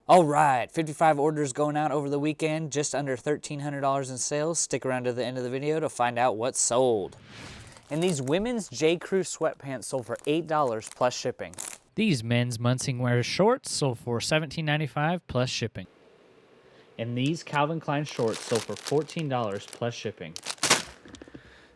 All right, 55 orders going out over the weekend, just under $1,300 in sales. Stick around to the end of the video to find out what's sold. And these women's J. Crew sweatpants sold for $8 plus shipping. These men's Munsing Wear shorts sold for $17.95 plus shipping. And these Calvin Klein shorts sold for $14 plus shipping.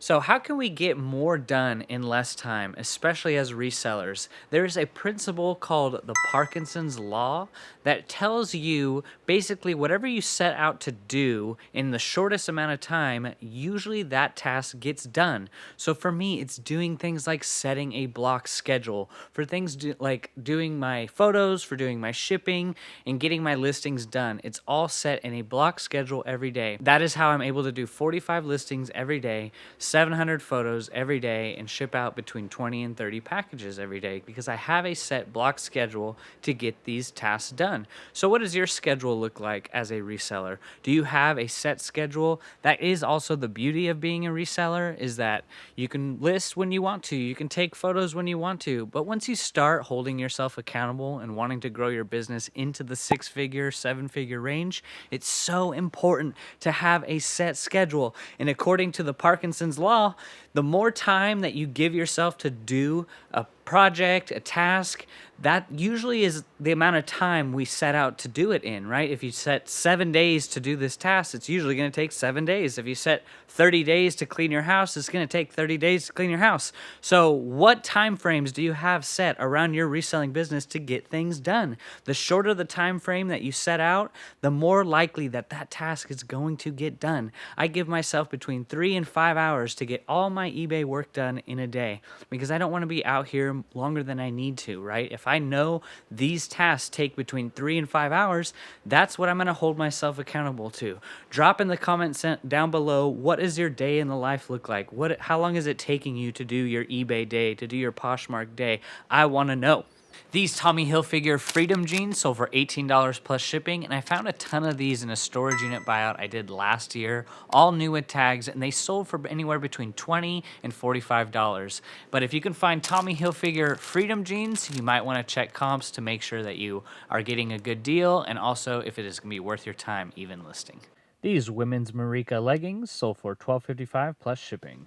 So how can we get more done in less time, especially as resellers? There is a principle called the Parkinson's law that tells you basically whatever you set out to do in the shortest amount of time, usually that task gets done. So for me, it's doing things like setting a block schedule, for things like doing my photos, for doing my shipping, and getting my listings done. It's all set in a block schedule every day. That is how I'm able to do 45 listings every day, 700 photos every day, and ship out between 20 and 30 packages every day because I have a set block schedule to get these tasks done. So what does your schedule look like as a reseller? Do you have a set schedule? That is also the beauty of being a reseller, is that you can list when you want to, you can take photos when you want to, but once you start holding yourself accountable and wanting to grow your business into the 6-figure, 7-figure range, it's so important to have a set schedule. And according to the Parkinson's law, the more time that you give yourself to do a project, a task, that usually is the amount of time we set out to do it in, right? If you set 7 days to do this task, it's usually going to take 7 days. If you set 30 days to clean your house, it's going to take 30 days to clean your house. So what time frames do you have set around your reselling business to get things done? The shorter the time frame that you set out, the more likely that that task is going to get done. I give myself between 3 and 5 hours to get all my eBay work done in a day because I don't want to be out here longer than I need to, right? If I know these tasks take between 3 and 5 hours, that's what I'm going to hold myself accountable to. Drop in the comments down below, what does your day in the life look like? How long is it taking you to do your eBay day, to do your Poshmark day? I want to know. These Tommy Hilfiger Freedom jeans sold for $18 plus shipping, and I found a ton of these in a storage unit buyout I did last year, all new with tags, and they sold for anywhere between $20 and $45. But if you can find Tommy Hilfiger Freedom jeans, you might want to check comps to make sure that you are getting a good deal, and also if it is going to be worth your time even listing. These women's Marika leggings sold for $12.55 plus shipping.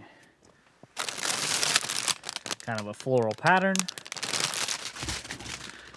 Kind of a floral pattern.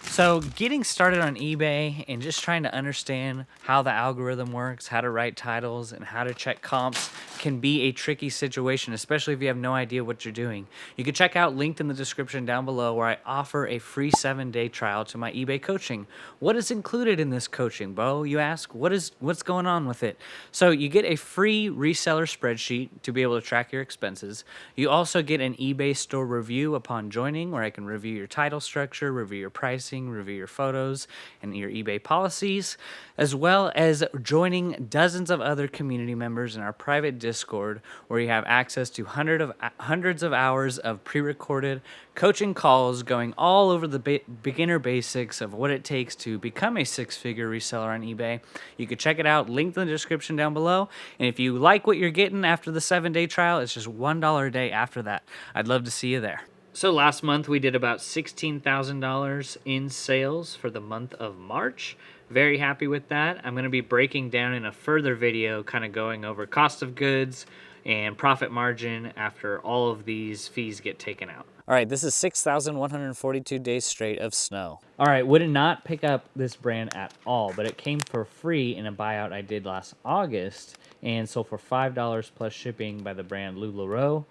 So getting started on eBay and just trying to understand how the algorithm works, how to write titles, and how to check comps can be a tricky situation, especially if you have no idea what you're doing. You can check out, linked in the description down below, where I offer a free 7-day trial to my eBay coaching. What is included in this coaching, Bo? You ask, what's going on with it? So you get a free reseller spreadsheet to be able to track your expenses. You also get an eBay store review upon joining, where I can review your title structure, review your pricing, review your photos and your eBay policies, as well as joining dozens of other community members in our private Discord, where you have access to hundreds of hours of pre-recorded coaching calls going all over the beginner basics of what it takes to become a 6-figure reseller on eBay. You can check it out, linked in the description down below. And if you like what you're getting after the 7-day trial, it's just $1 a day after that. I'd love to see you there. So last month we did about $16,000 in sales for the month of March. Very happy with that. I'm going to be breaking down in a further video, kind of going over cost of goods and profit margin after all of these fees get taken out. All right, this is 6,142 days straight of snow. All right, would not pick up this brand at all, but it came for free in a buyout I did last August and sold for $5 plus shipping by the brand LuLaRoe.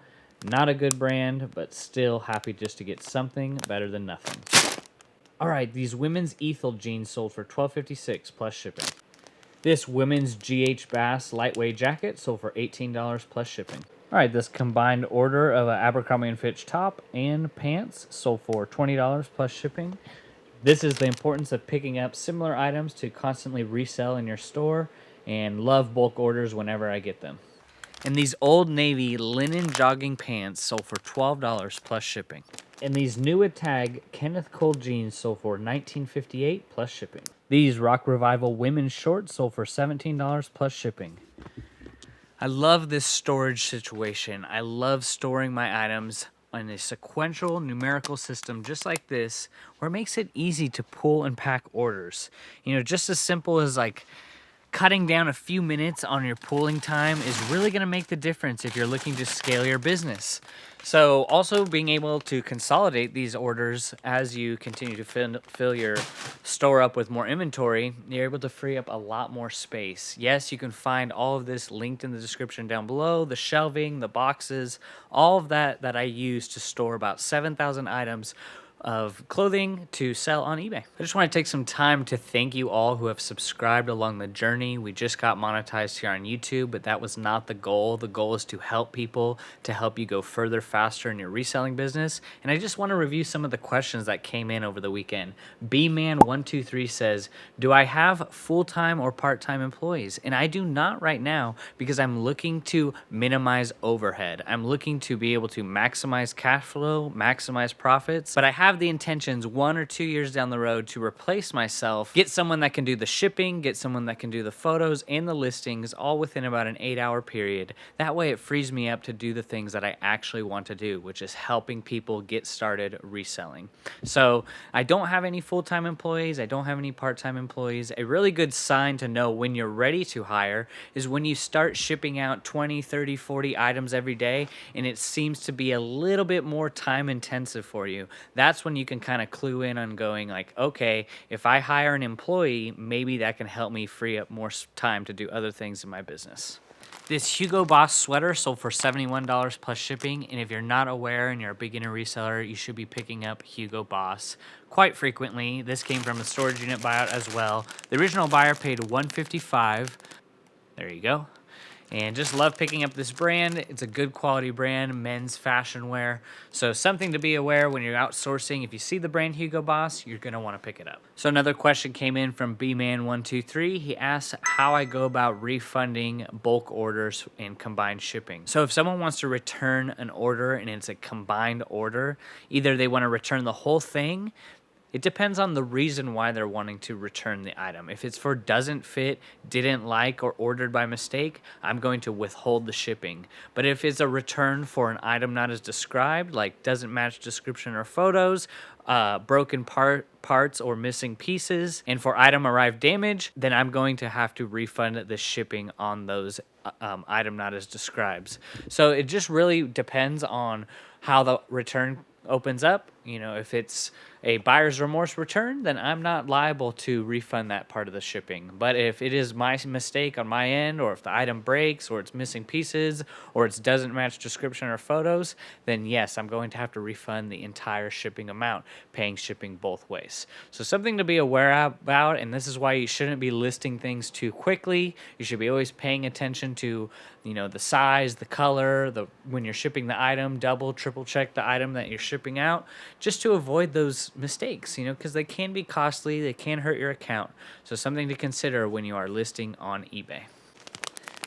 Not a good brand, but still happy just to get something better than nothing. All right, these women's Ethel jeans sold for $12.56 plus shipping. This women's GH Bass lightweight jacket sold for $18 plus shipping. All right, this combined order of an Abercrombie & Fitch top and pants sold for $20 plus shipping. This is the importance of picking up similar items to constantly resell in your store, and love bulk orders whenever I get them. And these Old Navy linen jogging pants sold for $12 plus shipping. And these new with tag Kenneth Cole jeans sold for $19.58 plus shipping. These Rock Revival women's shorts sold for $17 plus shipping. I love this storage situation. I love storing my items in a sequential numerical system just like this, where it makes it easy to pull and pack orders. You know, just as simple as like cutting down a few minutes on your pooling time is really going to make the difference if you're looking to scale your business. So also being able to consolidate these orders as you continue to fill your store up with more inventory, you're able to free up a lot more space. Yes, you can find all of this linked in the description down below, the shelving, the boxes, all of that I use to store about 7,000 items of clothing to sell on eBay. I just want to take some time to thank you all who have subscribed along the journey. We just got monetized here on YouTube, but that was not the goal. The goal is to help people, to help you go further faster in your reselling business. And I just want to review some of the questions that came in over the weekend. bman123 says, do I have full-time or part-time employees? And I do not right now, because I'm looking to minimize overhead. I'm looking to be able to maximize cash flow, maximize profits, but I have the intentions 1 or 2 years down the road to replace myself, get someone that can do the shipping, get someone that can do the photos and the listings all within about an 8-hour period. That way it frees me up to do the things that I actually want to do, which is helping people get started reselling. So I don't have any full-time employees. I don't have any part-time employees. A really good sign to know when you're ready to hire is when you start shipping out 20, 30, 40 items every day, and it seems to be a little bit more time intensive for you. That's when you can kind of clue in on going like, okay, if I hire an employee, maybe that can help me free up more time to do other things in my business. This Hugo Boss sweater sold for $71 plus shipping, and if you're not aware and you're a beginner reseller, you should be picking up Hugo Boss quite frequently. This came from a storage unit buyout as well. The original buyer paid $155. There you go. And just love picking up this brand. It's a good quality brand, men's fashion wear. So something to be aware when you're outsourcing. If you see the brand Hugo Boss, you're gonna wanna pick it up. So another question came in from bman123. He asked how I go about refunding bulk orders and combined shipping. So if someone wants to return an order and it's a combined order, either they wanna return the whole thing. It depends on the reason why they're wanting to return the item. If it's for doesn't fit, didn't like, or ordered by mistake, I'm going to withhold the shipping. But if it's a return for an item not as described, like doesn't match description or photos, broken parts or missing pieces, and for item arrived damage, then I'm going to have to refund the shipping on those item not as described. So it just really depends on how the return opens up. You know, if it's a buyer's remorse return, then I'm not liable to refund that part of the shipping. But if it is my mistake on my end, or if the item breaks, or it's missing pieces, or it doesn't match description or photos, then yes, I'm going to have to refund the entire shipping amount, paying shipping both ways. So something to be aware about, and this is why you shouldn't be listing things too quickly. You should be always paying attention to, you know, the size, the color, when you're shipping the item, double, triple check the item that you're shipping out, just to avoid those mistakes, you know, because they can be costly, they can hurt your account. So something to consider when you are listing on eBay.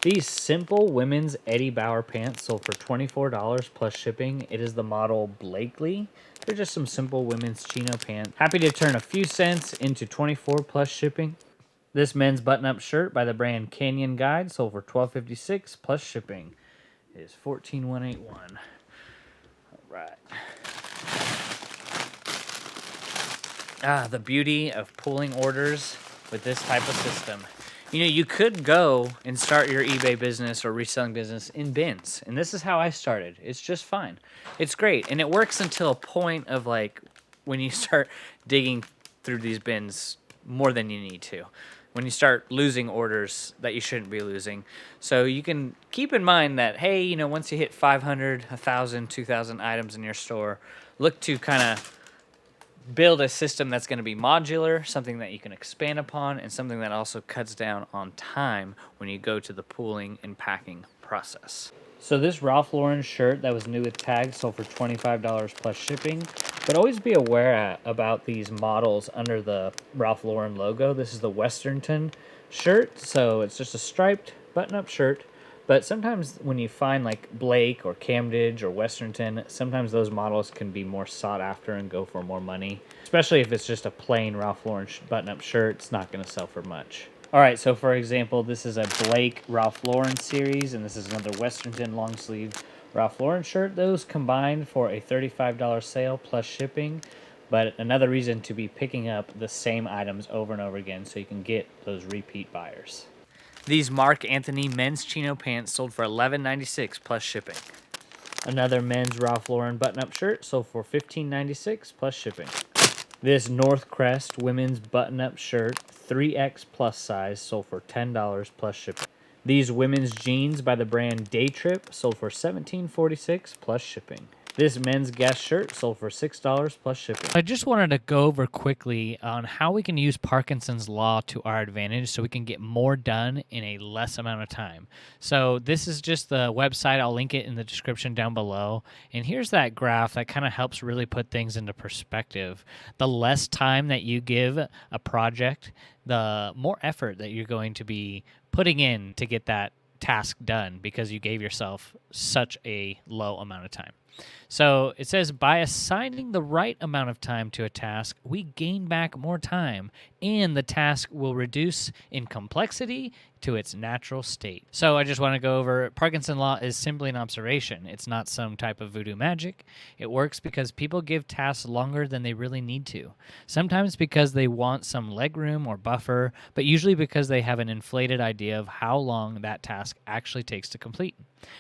These simple women's Eddie Bauer pants sold for $24 plus shipping. It is the model Blakely. They're just some simple women's chino pants. Happy to turn a few cents into $24 plus shipping. This men's button-up shirt by the brand Canyon Guide sold for $12.56 plus shipping. It is $14,181. All right. The beauty of pulling orders with this type of system. You know, you could go and start your eBay business or reselling business in bins. And this is how I started. It's just fine. It's great. And it works until a point of like when you start digging through these bins more than you need to. When you start losing orders that you shouldn't be losing. So you can keep in mind that, hey, you know, once you hit 500, 1,000, 2,000 items in your store, look to kind of build a system that's going to be modular, something that you can expand upon, and something that also cuts down on time when you go to the pooling and packing process. So this Ralph Lauren shirt that was new with tags sold for $25 plus shipping. But always be aware about these models under the Ralph Lauren logo. This is the Westernton shirt, so it's just a striped button-up shirt. But sometimes when you find like Blake or Camdage or Westernton, sometimes those models can be more sought after and go for more money. Especially if it's just a plain Ralph Lauren button-up shirt, it's not going to sell for much. All right, so for example, this is a Blake Ralph Lauren series, and this is another Westernton long sleeve Ralph Lauren shirt, those combined for a $35 sale plus shipping, but another reason to be picking up the same items over and over again so you can get those repeat buyers. These Mark Anthony men's chino pants sold for $11.96 plus shipping. Another men's Ralph Lauren button-up shirt sold for $15.96 plus shipping. This North Crest women's button-up shirt, 3X plus size, sold for $10 plus shipping. These women's jeans by the brand Day Trip sold for $17.46 plus shipping. This men's Guess shirt sold for $6 plus shipping. I just wanted to go over quickly on how we can use Parkinson's law to our advantage so we can get more done in a less amount of time. So this is just the website. I'll link it in the description down below. And here's that graph that kind of helps really put things into perspective. The less time that you give a project, the more effort that you're going to be putting in to get that task done because you gave yourself such a low amount of time. So it says, by assigning the right amount of time to a task, we gain back more time, and the task will reduce in complexity to its natural state. So I just want to go over, Parkinson law is simply an observation. It's not some type of voodoo magic. It works because people give tasks longer than they really need to. Sometimes because they want some leg room or buffer, but usually because they have an inflated idea of how long that task actually takes to complete.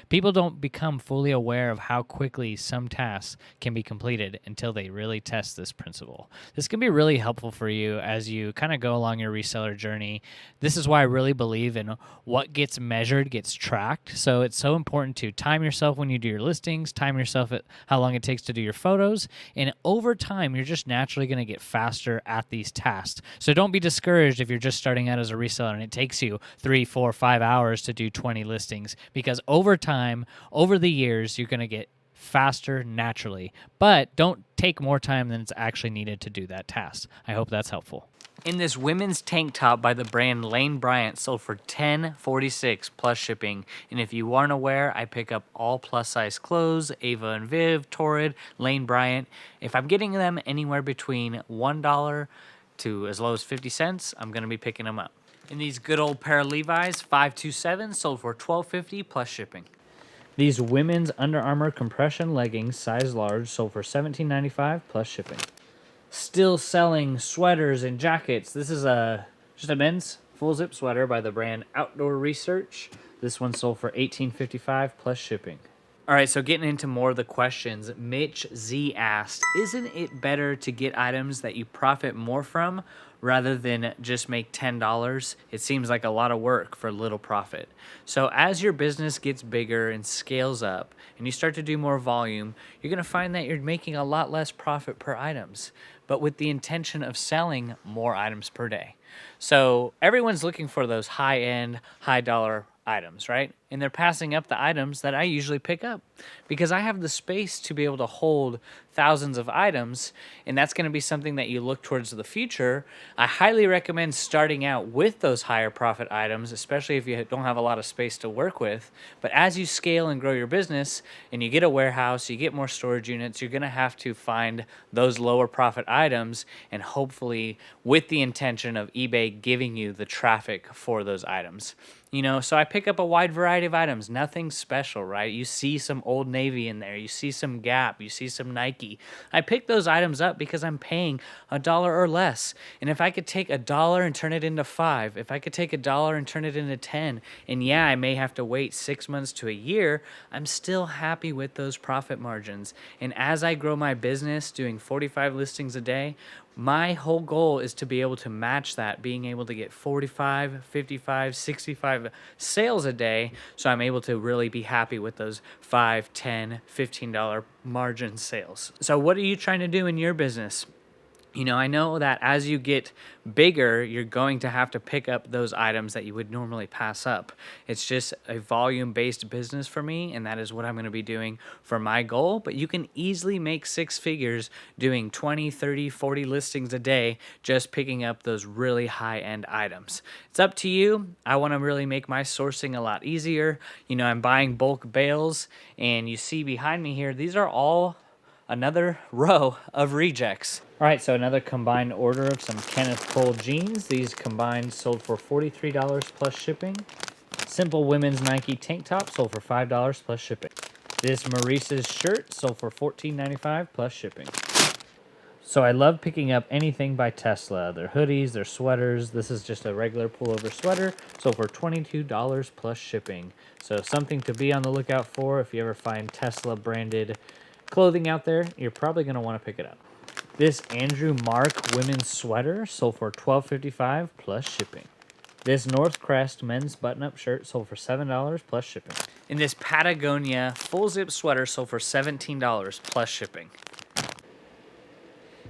People don't become fully aware of how quickly some tasks can be completed until they really test this principle. This can be really helpful for you as you kind of go along your reseller journey. This is why I really believe in what gets measured gets tracked. So it's so important to time yourself when you do your listings, time yourself at how long it takes to do your photos, and over time, you're just naturally going to get faster at these tasks. So don't be discouraged if you're just starting out as a reseller and it takes you 3, 4, 5 hours to do 20 listings, because over time, over the years, you're going to get faster naturally. But don't take more time than it's actually needed to do that task. I hope that's helpful. In this women's tank top by the brand Lane Bryant sold for $10.46 plus shipping. And if you aren't aware, I pick up all plus size clothes, Ava and Viv, Torrid, Lane Bryant. If I'm getting them anywhere between $1 to as low as 50 cents, I'm going to be picking them up. In these good old pair of Levi's, 527 sold for $12.50 plus shipping. These women's Under Armour compression leggings, size large, sold for $17.95 plus shipping. Still selling sweaters and jackets. This is just a men's full zip sweater by the brand Outdoor Research. This one sold for $18.55 plus shipping. All right, so getting into more of the questions, Mitch Z asked, isn't it better to get items that you profit more from rather than just make $10? It seems like a lot of work for little profit. So as your business gets bigger and scales up and you start to do more volume, you're going to find that you're making a lot less profit per items, but with the intention of selling more items per day. So everyone's looking for those high-end, high-dollar items, right? And they're passing up the items that I usually pick up because I have the space to be able to hold thousands of items, and that's going to be something that you look towards the future. I highly recommend starting out with those higher profit items, especially if you don't have a lot of space to work with. But as you scale and grow your business and you get a warehouse, you get more storage units, you're going to have to find those lower profit items, and hopefully with the intention of eBay giving you the traffic for those items. You know, so I pick up a wide variety of items, nothing special, right? You see some Old Navy in there, you see some Gap, you see some Nike. I pick those items up because I'm paying $1 or less. And if I could take $1 and turn it into $5, if I could take $1 and turn it into 10, and yeah, I may have to wait 6 months to a year, I'm still happy with those profit margins. And as I grow my business doing 45 listings a day, my whole goal is to be able to match that, being able to get 45, 55, 65 sales a day, so I'm able to really be happy with those $5, $10, $15 margin sales. So what are you trying to do in your business? You know, I know that as you get bigger, you're going to have to pick up those items that you would normally pass up. It's just a volume-based business for me, and that is what I'm going to be doing for my goal. But you can easily make 6 figures doing 20, 30, 40 listings a day, just picking up those really high-end items. It's up to you. I want to really make my sourcing a lot easier. You know, I'm buying bulk bales, and you see behind me here, these are all another row of rejects. All right, so another combined order of some Kenneth Cole jeans. These combined sold for $43 plus shipping. Simple women's Nike tank top sold for $5 plus shipping. This Maurice's shirt sold for $14.95 plus shipping. So I love picking up anything by Tesla. Their hoodies, their sweaters. This is just a regular pullover sweater. Sold for $22 plus shipping. So something to be on the lookout for. If you ever find Tesla branded clothing out there, you're probably going to want to pick it up. This Andrew Mark women's sweater sold for $12.55 plus shipping. This North Crest men's button-up shirt sold for $7 plus shipping. And this Patagonia full zip sweater sold for $17 plus shipping.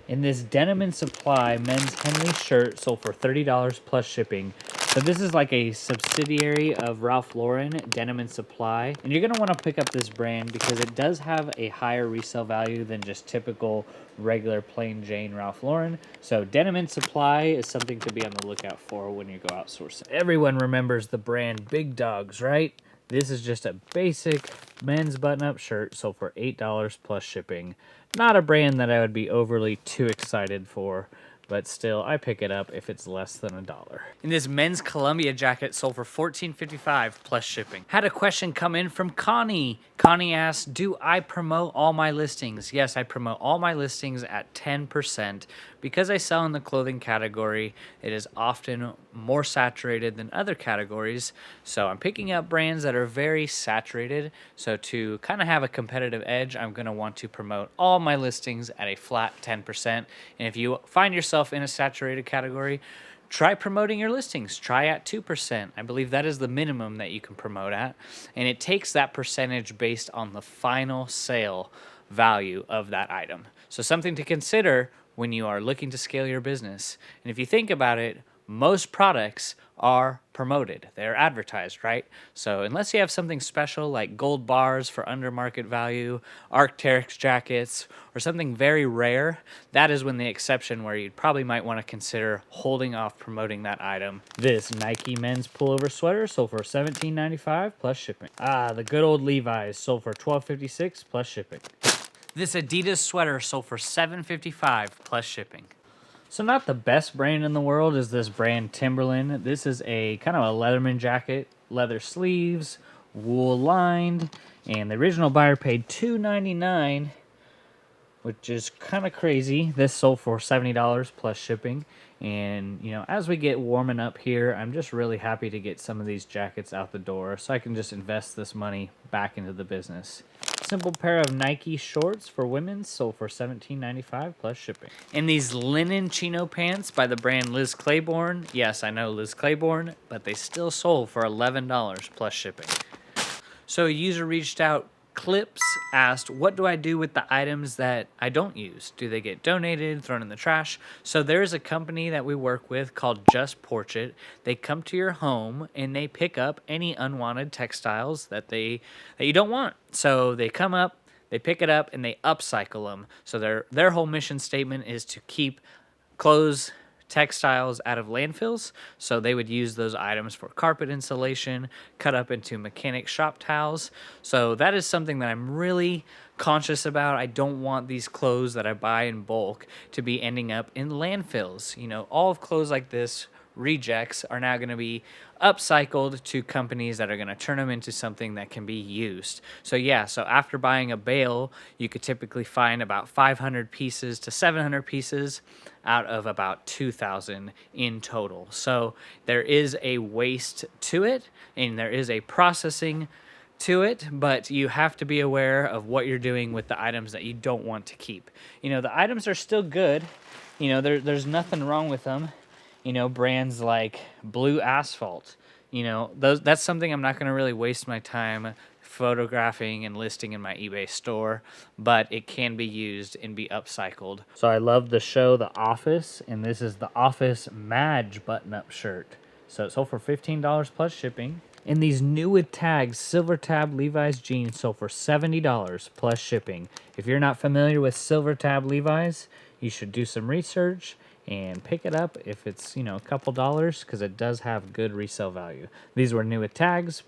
And this Denim and Supply men's Henley shirt sold for $30 plus shipping. So this is like a subsidiary of Ralph Lauren, Denim and Supply. And you're going to want to pick up this brand because it does have a higher resale value than just typical regular plain Jane Ralph Lauren. So Denim and Supply is something to be on the lookout for when you go outsourcing. Everyone remembers the brand Big Dogs, right? This is just a basic men's button-up shirt sold for $8 plus shipping. Not a brand that I would be overly too excited for, but still, I pick it up if it's less than $1. And this men's Columbia jacket sold for $14.55 plus shipping. Had a question come in from Connie. Connie asked, do I promote all my listings? Yes, I promote all my listings at 10%. Because I sell in the clothing category, it is often more saturated than other categories. So I'm picking up brands that are very saturated. So to kind of have a competitive edge, I'm going to want to promote all my listings at a flat 10%. And if you find yourself in a saturated category, try promoting your listings. Try at 2%. I believe that is the minimum that you can promote at. And it takes that percentage based on the final sale value of that item. So something to consider when you are looking to scale your business. And if you think about it, most products are promoted. They're advertised, right? So unless you have something special like gold bars for under market value, Arc'teryx jackets, or something very rare, that is when the exception where you probably might want to consider holding off promoting that item. This Nike men's pullover sweater sold for $17.95 plus shipping. The good old Levi's sold for $12.56 plus shipping. This Adidas sweater sold for $7.55 plus shipping. So not the best brand in the world is this brand Timberland. This is a kind of a Leatherman jacket, leather sleeves, wool lined, and the original buyer paid $2.99, which is kind of crazy. This sold for $70 plus shipping. And, you know, as we get warming up here, I'm just really happy to get some of these jackets out the door so I can just invest this money back into the business. Simple pair of Nike shorts for women sold for $17.95 plus shipping. And these linen chino pants by the brand Liz Claiborne. Yes, I know Liz Claiborne, but they still sold for $11 plus shipping. So a user reached out, Clips, asked, what do I do with the items that I don't use? Do they get donated, thrown in the trash? So there's a company that we work with called Just Portrait. They come to your home and they pick up any unwanted textiles that you don't want. So they come up, they pick it up, and they upcycle them. So their whole mission statement is to keep clothes, textiles out of landfills, so they would use those items for carpet insulation, cut up into mechanic shop towels. So that is something that I'm really conscious about. I don't want these clothes that I buy in bulk to be ending up in landfills. You know, all of clothes like this, rejects, are now going to be upcycled to companies that are going to turn them into something that can be used. So yeah, so after buying a bale, you could typically find about 500 pieces to 700 pieces out of about 2,000 in total. So there is a waste to it, and there is a processing to it, but you have to be aware of what you're doing with the items that you don't want to keep. You know, the items are still good. You know, there's nothing wrong with them. You know, brands like Blue Asphalt, you know, that's something I'm not going to really waste my time photographing and listing in my eBay store, but it can be used and be upcycled. So I love the show The Office, and this is the Office Madge button-up shirt. So it sold for $15 plus shipping. And these new with tags Silver Tab Levi's jeans sold for $70 plus shipping. If you're not familiar with Silver Tab Levi's, you should do some research and pick it up if it's, you know, a couple dollars, because it does have good resale value. These were new with tags.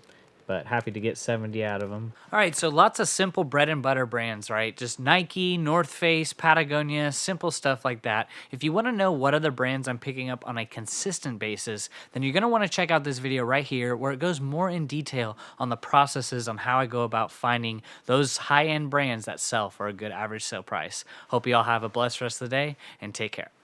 but happy to get 70 out of them. All right, so lots of simple bread and butter brands, right? Just Nike, North Face, Patagonia, simple stuff like that. If you want to know what other brands I'm picking up on a consistent basis, then you're going to want to check out this video right here where it goes more in detail on the processes on how I go about finding those high-end brands that sell for a good average sale price. Hope you all have a blessed rest of the day and take care.